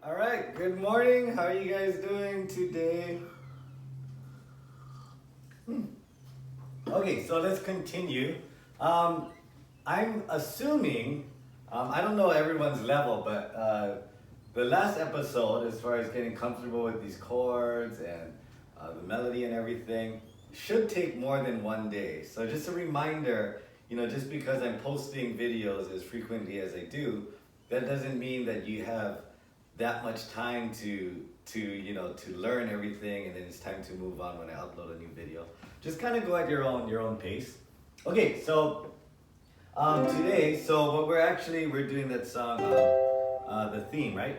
All right, good morning. How are you guys doing today? Okay, so let's continue. I'm assuming, I don't know everyone's level, but the last episode, as far as getting comfortable with these chords and the melody and everything, should take more than one day. So just a reminder, just because I'm posting videos as frequently as I do, that doesn't mean that you have that much time to learn everything and then it's time to move on when I upload a new video. Just kind of go at your own pace. Okay, so today, what we're doing that song, the theme, right?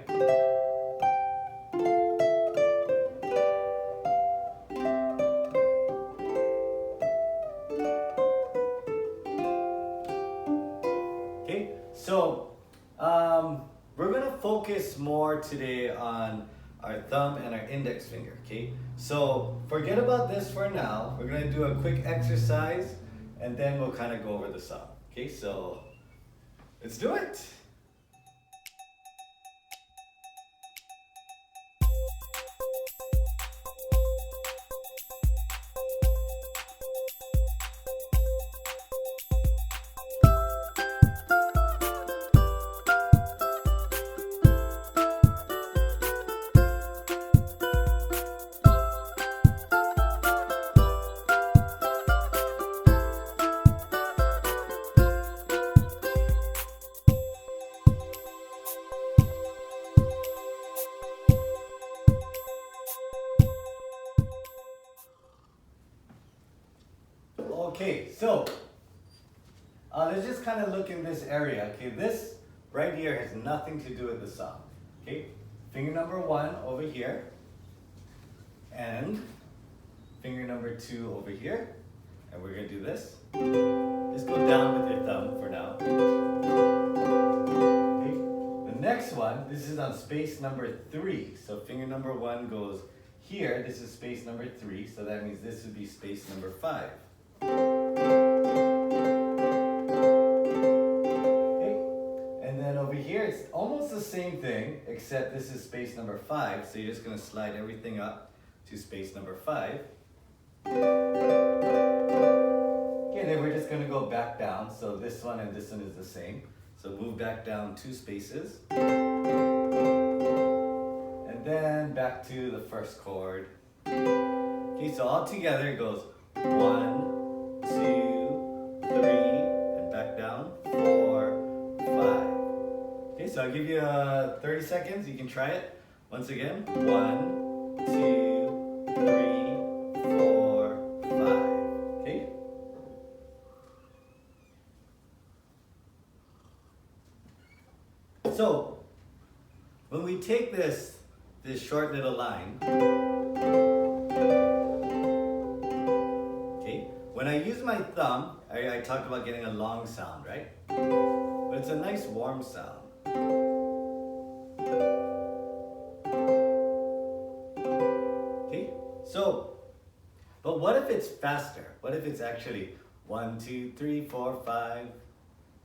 Okay, so we're gonna focus more today on our thumb and our index finger, okay? So forget about this for now. We're gonna do a quick exercise and then we'll kind of go over the song, okay? So let's do it. Okay, so let's just kind of look in this area. Okay, this right here has nothing to do with the song. Okay, finger number 1 over here, and finger number 2 over here, and we're gonna do this. Just go down with your thumb for now. Okay, the next one, this is on space number 3. So finger number 1 goes here. This is space number 3. So that means this would be space number 5. It's almost the same thing, except this is space number 5, so you're just going to slide everything up to space number 5. Okay, then we're just going to go back down, so this one and this one is the same. So move back down 2 spaces. And then back to the first chord. Okay, so all together it goes 1, 2, 3, and back down, 4, 5. Okay, so I'll give you 30 seconds. You can try it. Once again, 1, 2, 3, 4, 5. Okay? So, when we take this short little line, okay, when I use my thumb, I talked about getting a long sound, right? But it's a nice warm sound. Okay, so, but what if it's faster? What if it's actually 1, 2, 3, 4, 5,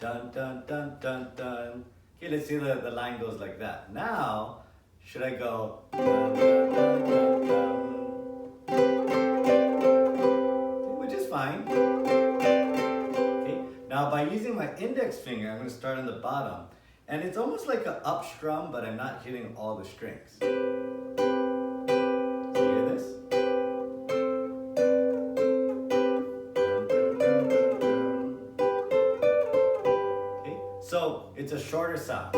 dun dun dun dun dun. Okay, let's see the line goes like that. Now, should I go dun dun dun dun dun? Okay, which is fine. Okay, now by using my index finger, I'm going to start on the bottom. And it's almost like an up strum, but I'm not hitting all the strings. So you hear this? Okay, so it's a shorter sound.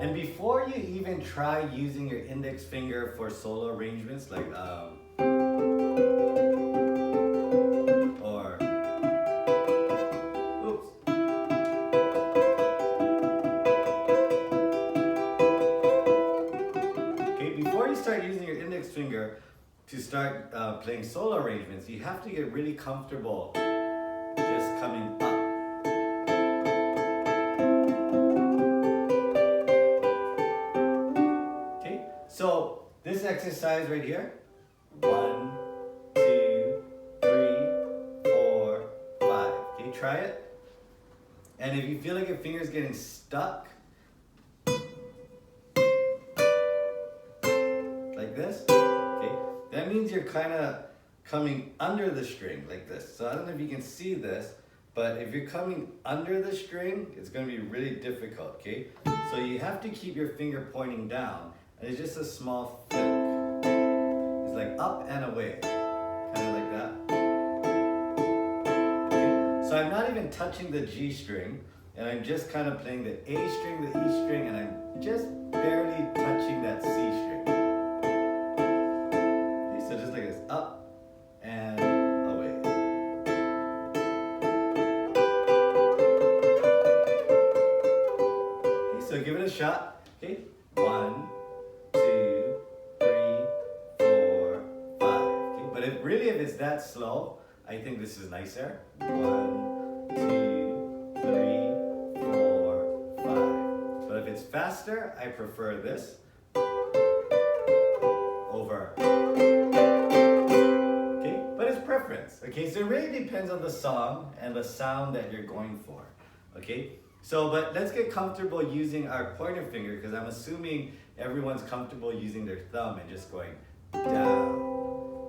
And before you even try using your index finger for solo arrangements, like finger to start playing solo arrangements, you have to get really comfortable just coming up. Okay, so this exercise right here, 1, 2, 3, 4, 5. Okay, try it. And if you feel like your finger's getting stuck, like this, okay, that means you're kind of coming under the string like this. So I don't know if you can see this, but if you're coming under the string, it's going to be really difficult, okay? So you have to keep your finger pointing down, and it's just a small flick. It's like up and away, kind of like that. Okay? So I'm not even touching the G string, and I'm just kind of playing the A string, the E string, and I'm just barely touching that C string. Okay, so just like this, up and away. Okay, so give it a shot. Okay, 1, 2, 3, 4, 5. Okay, but if it's that slow, I think this is nicer. 1, 2, 3, 4, 5. But if it's faster, I prefer this over. Okay, but it's preference. Okay, so it really depends on the song and the sound that you're going for. Okay, so but let's get comfortable using our pointer finger, because I'm assuming everyone's comfortable using their thumb and just going down,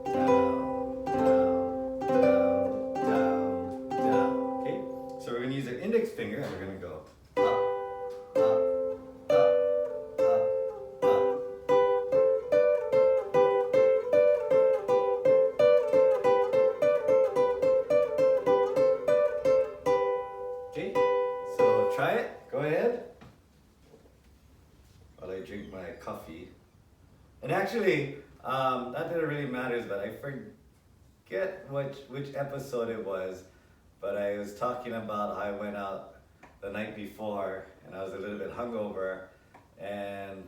down, down, down, down, down. Okay, so we're going to use our index finger and we're going to go up, up, up, up, up. Okay, so try it. Go ahead. While I drink my coffee. And actually, not that it really matters, but I forget which episode it was, but I was talking about how I went out the night before and I was a little bit hungover, and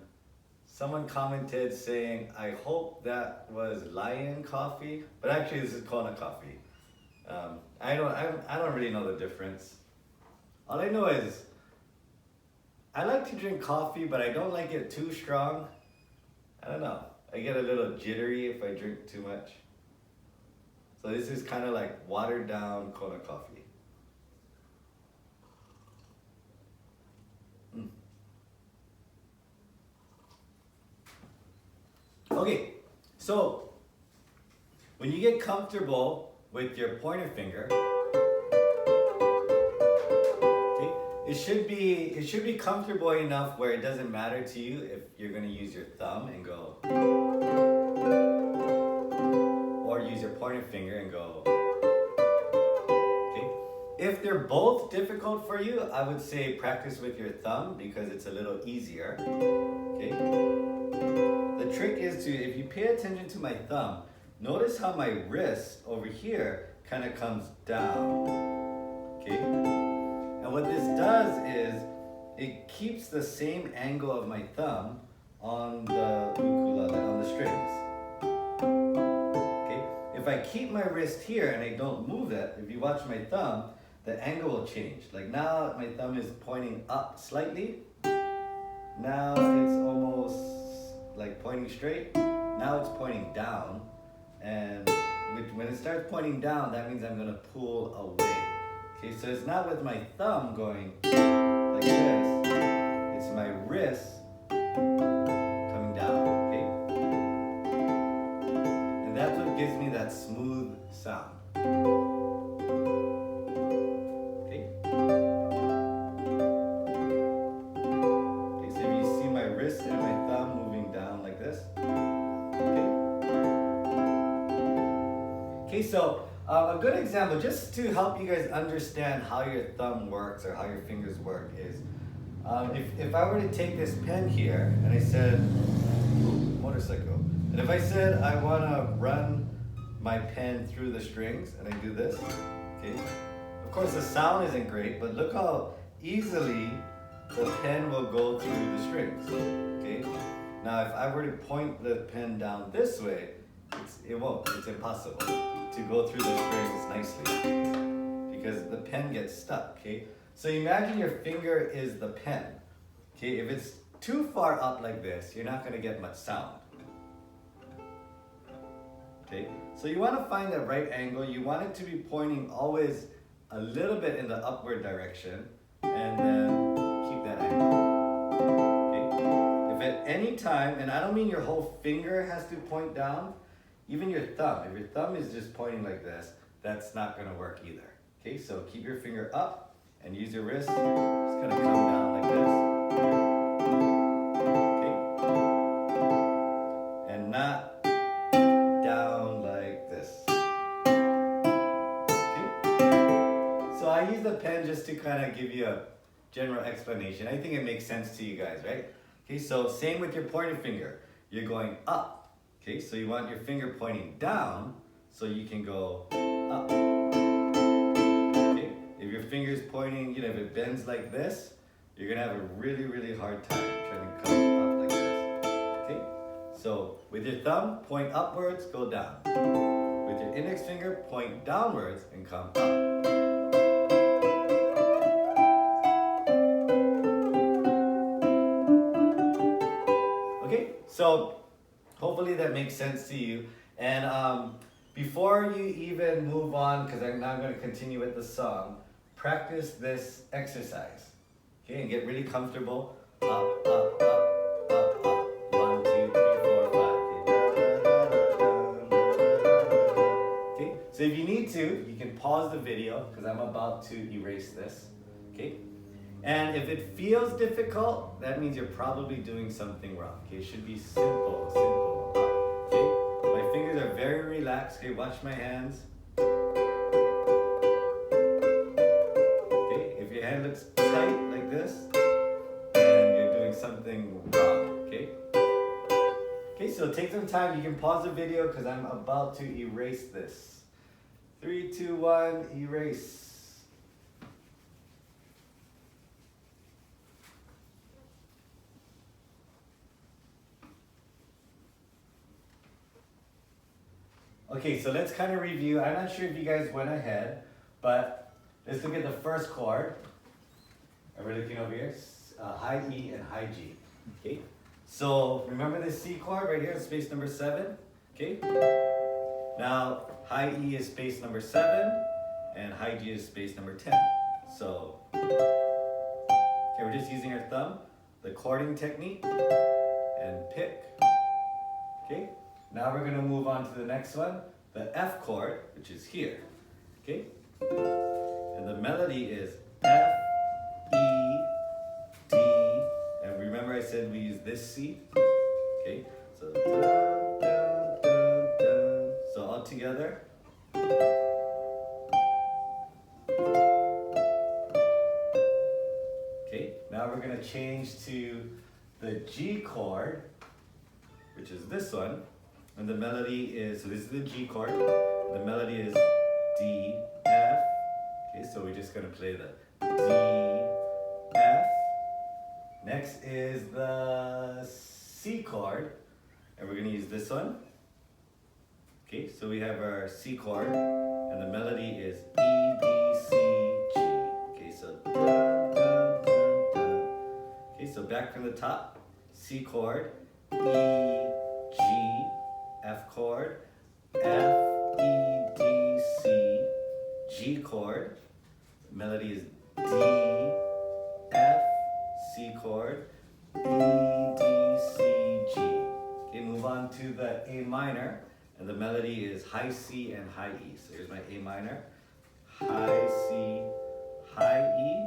someone commented saying, I hope that was Lion coffee, but actually this is Kona coffee. I don't really know the difference. All I know is I like to drink coffee, but I don't like it too strong. I don't know. I get a little jittery if I drink too much. So this is kind of like watered down Kona coffee. Okay, so when you get comfortable with your pointer finger, it should be comfortable enough where it doesn't matter to you if you're going to use your thumb and go, or use your pointer finger and go. Okay? If they're both difficult for you, I would say practice with your thumb because it's a little easier. Okay? The trick is to, if you pay attention to my thumb, notice how my wrist over here kind of comes down. Okay? And what this does is it keeps the same angle of my thumb on the ukulele, on the strings. Okay? If I keep my wrist here and I don't move it, if you watch my thumb, the angle will change. Like now my thumb is pointing up slightly. Now it's almost like pointing straight. Now it's pointing down. And when it starts pointing down, that means I'm gonna pull away. Okay, so it's not with my thumb going like this, it's my wrist coming down, okay? And that's what gives me that smooth sound. Okay? Okay, so if you see my wrist and my thumb moving down like this, okay? Okay, so a good example, just to help you guys understand how your thumb works or how your fingers work, is if I were to take this pen here and I said, motorcycle, and if I said I want to run my pen through the strings and I do this, okay, of course the sound isn't great, but look how easily the pen will go through the strings, okay? Now if I were to point the pen down this way, it won't, it's impossible to go through the strings nicely because the pen gets stuck, okay? So imagine your finger is the pen, okay? If it's too far up like this, you're not gonna get much sound, okay? So you wanna find the right angle. You want it to be pointing always a little bit in the upward direction and then keep that angle, okay? If at any time, and I don't mean your whole finger has to point down, even your thumb. If your thumb is just pointing like this, that's not gonna work either. Okay, so keep your finger up and use your wrist. It's gonna come down like this. Okay, and not down like this. Okay, so I use the pen just to kind of give you a general explanation. I think it makes sense to you guys, right? Okay, so same with your pointer finger. You're going up. Okay, so you want your finger pointing down so you can go up. Okay, if your finger's pointing, if it bends like this, you're gonna have a really, really hard time trying to come up like this. Okay, so with your thumb, point upwards, go down. With your index finger, point downwards and come up. So hopefully that makes sense to you. And before you even move on, because I'm now going to continue with the song, practice this exercise. Okay, and get really comfortable. Up, up, up, up, up. 1, 2, 3, 4, 5. Okay, so if you need to, you can pause the video because I'm about to erase this. Okay. And if it feels difficult, that means you're probably doing something wrong. Okay, it should be simple, simple. Okay, my fingers are very relaxed. Okay, watch my hands. Okay, if your hand looks tight like this, then you're doing something wrong. Okay. Okay, so take some time. You can pause the video because I'm about to erase this. 3, 2, 1, erase. Okay, so let's kind of review. I'm not sure if you guys went ahead, but let's look at the first chord. And we're looking over here, high E and high G. Okay, so remember this C chord right here, space number 7. Okay, now high E is space number 7, and high G is space number 10. So, okay, we're just using our thumb, the chording technique, and pick. Okay. Now we're going to move on to the next one, the F chord, which is here. Okay? And the melody is F, E, D, and remember I said we use this C? Okay? So, dun, dun, dun, dun. So all together. Okay? Now we're going to change to the G chord, which is this one. And the melody is, so this is the G chord. The melody is D, F. Okay, so we're just gonna play the D, F. Next is the C chord. And we're gonna use this one. Okay, so we have our C chord. And the melody is E, D, C, G. Okay, so dun, dun, dun, dun. Okay, so back from the top. C chord, E, G, F chord, F, E, D, C, G chord, melody is D, F, C chord, E, D, C, G. Okay, move on to the A minor, and the melody is high C and high E. So here's my A minor, high C, high E.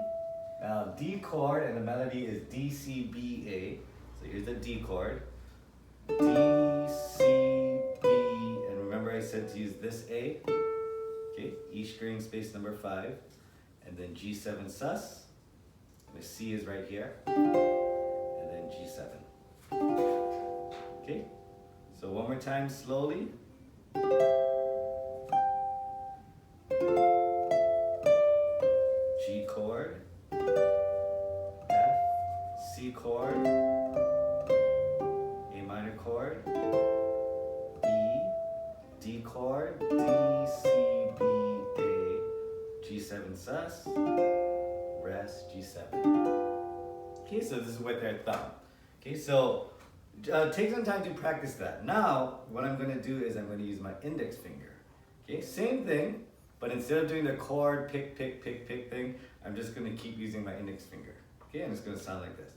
Now D chord, and the melody is D, C, B, A. So here's the D chord, D, C, and remember I said to use this A, okay, E string space number 5, and then G7 sus, the C is right here, and then G7. Okay, so one more time slowly. G chord, F, C chord, A minor chord, D chord, D, C, B, A, G7 sus, rest, G7. Okay, so this is with our thumb. Okay, so take some time to practice that. Now, what I'm going to do is I'm going to use my index finger. Okay, same thing, but instead of doing the chord pick thing, I'm just going to keep using my index finger. Okay, and it's going to sound like this.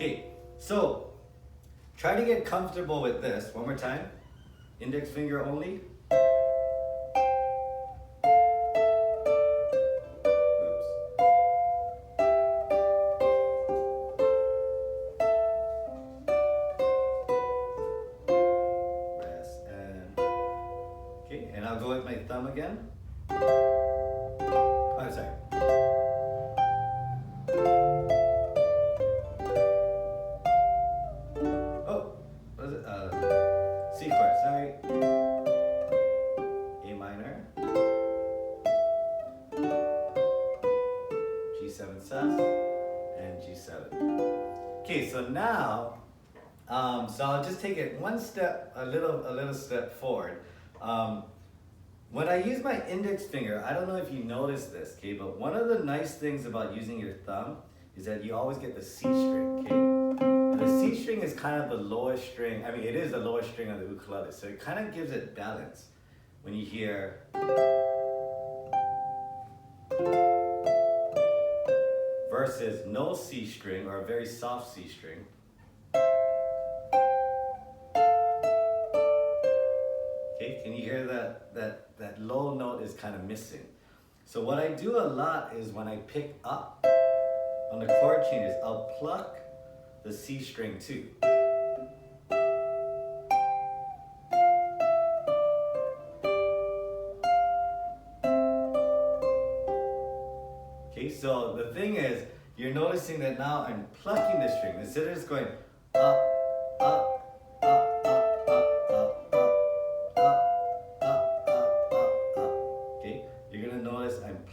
Okay, so try to get comfortable with this. One more time. Index finger only. And I'll go with my thumb again. Oh, sorry. Oh, what is it? C chord, sorry. A minor. G7 sus and G7. Okay, so now, so I'll just take it one step, a little step forward. When I use my index finger, I don't know if you noticed this, okay, but one of the nice things about using your thumb is that you always get the C string, okay? And the C string is kind of the lowest string, I mean, it is the lowest string on the ukulele, so it kind of gives it balance when you hear. Versus no C string or a very soft C string. Okay, can you hear that low note is kind of missing? So what I do a lot is when I pick up on the chord changes, I'll pluck the C string too. Okay, so the thing is, you're noticing that now I'm plucking the string instead of just going up, up,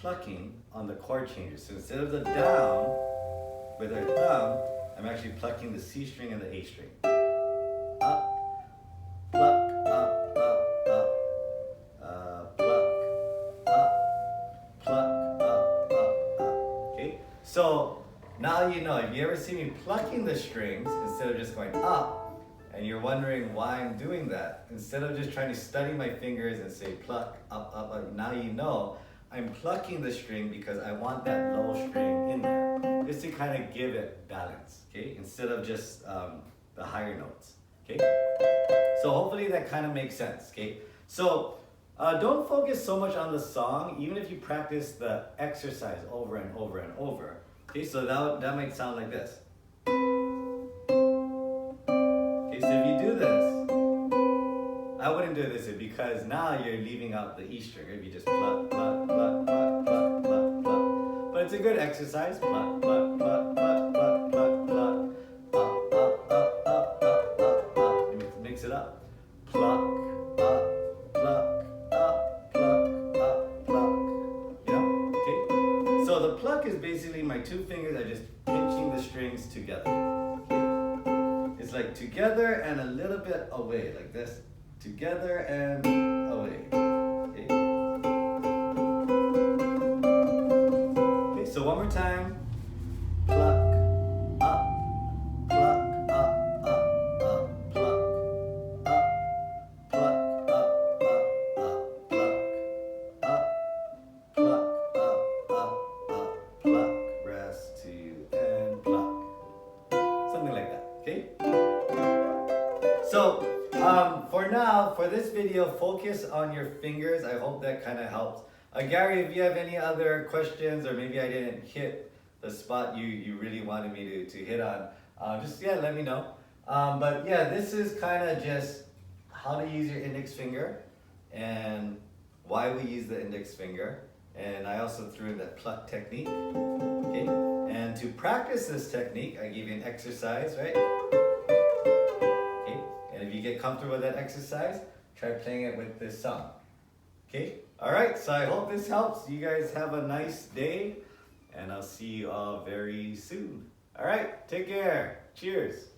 plucking on the chord changes. So instead of the down with our thumb, I'm actually plucking the C string and the A string. Up, pluck, up, pluck, up, pluck, up. Okay? So now you know, if you ever see me plucking the strings instead of just going up, and you're wondering why I'm doing that, instead of just trying to study my fingers and say pluck, up, now you know I'm plucking the string because I want that low string in there, just to kind of give it balance, okay? Instead of just the higher notes, okay? So hopefully that kind of makes sense, okay? So don't focus so much on the song, even if you practice the exercise over and over and over, okay? So that might sound like this. Okay, so if you do this, I wouldn't do this because now you're leaving out the E string. If you just pluck, pluck, pluck, pluck, pluck, pluck, pluck. But it's a good exercise. Pluck, pluck, pluck, pluck, pluck, pluck, pluck. Up. Mix it up. Pluck, up, pluck, up, pluck, up, pluck. Yeah, okay? So the pluck is basically my two fingers are just pinching the strings together. Okay? It's like together and a little bit away, like this. Together and away. Okay. Okay, so one more time. Pluck, up, pluck, up, pluck, up, pluck, up, pluck, pluck, rest, two, and pluck. Something like that, okay? So, for now, for this video, focus on your fingers. I hope that kind of helps. Gary, if you have any other questions, or maybe I didn't hit the spot you really wanted me to hit on, just let me know. But yeah, this is kind of just how to use your index finger and why we use the index finger. And I also threw in that pluck technique. Okay, and to practice this technique, I gave you an exercise, right? And if you get comfortable with that exercise, try playing it with this song. Okay? Alright, so I hope this helps. You guys have a nice day, and I'll see you all very soon. Alright, take care. Cheers.